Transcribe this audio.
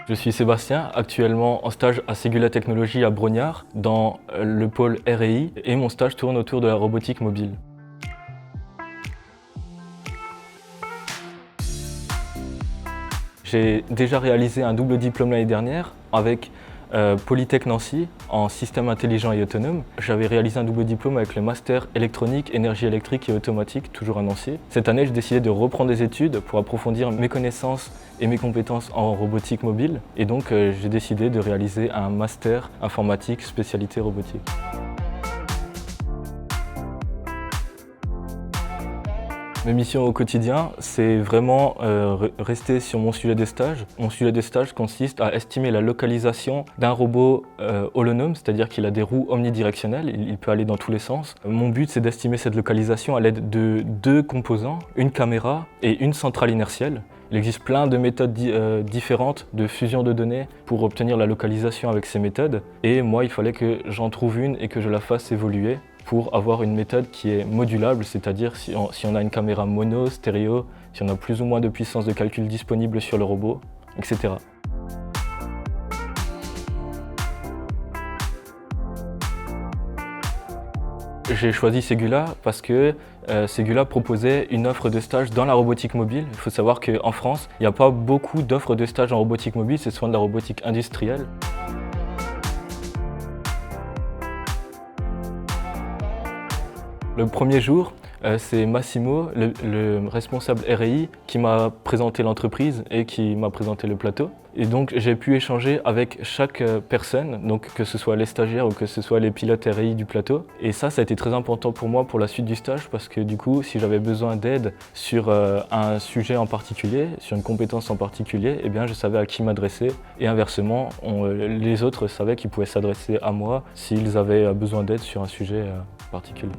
Je suis Sébastien, actuellement en stage à Ségula Technologies à Brognard, dans le pôle R&I, et mon stage tourne autour de la robotique mobile. J'ai déjà réalisé un double diplôme l'année dernière avec Polytech Nancy en système intelligent et autonome. J'avais réalisé un double diplôme avec le master électronique, énergie électrique et automatique, toujours à Nancy. Cette année, j'ai décidé de reprendre des études pour approfondir mes connaissances et mes compétences en robotique mobile. Et donc, j'ai décidé de réaliser un master informatique spécialité robotique. Mes missions au quotidien, c'est vraiment rester sur mon sujet des stages. Mon sujet des stages consiste à estimer la localisation d'un robot holonome, c'est-à-dire qu'il a des roues omnidirectionnelles, il peut aller dans tous les sens. Mon but, c'est d'estimer cette localisation à l'aide de deux composants, une caméra et une centrale inertielle. Il existe plein de méthodes différentes de fusion de données pour obtenir la localisation avec ces méthodes. Et moi, il fallait que j'en trouve une et que je la fasse évoluer pour avoir une méthode qui est modulable, c'est-à-dire si on a une caméra mono, stéréo, si on a plus ou moins de puissance de calcul disponible sur le robot, etc. J'ai choisi Ségula parce que Ségula proposait une offre de stage dans la robotique mobile. Il faut savoir qu'en France, il n'y a pas beaucoup d'offres de stage en robotique mobile, c'est souvent de la robotique industrielle. Le premier jour, c'est Massimo, le responsable R&I, qui m'a présenté l'entreprise et qui m'a présenté le plateau. Et donc j'ai pu échanger avec chaque personne, donc que ce soit les stagiaires ou que ce soit les pilotes R&I du plateau. Et ça a été très important pour moi pour la suite du stage parce que du coup, si j'avais besoin d'aide sur un sujet en particulier, sur une compétence en particulier, eh bien je savais à qui m'adresser. Et inversement, les autres savaient qu'ils pouvaient s'adresser à moi s'ils avaient besoin d'aide sur un sujet particulier.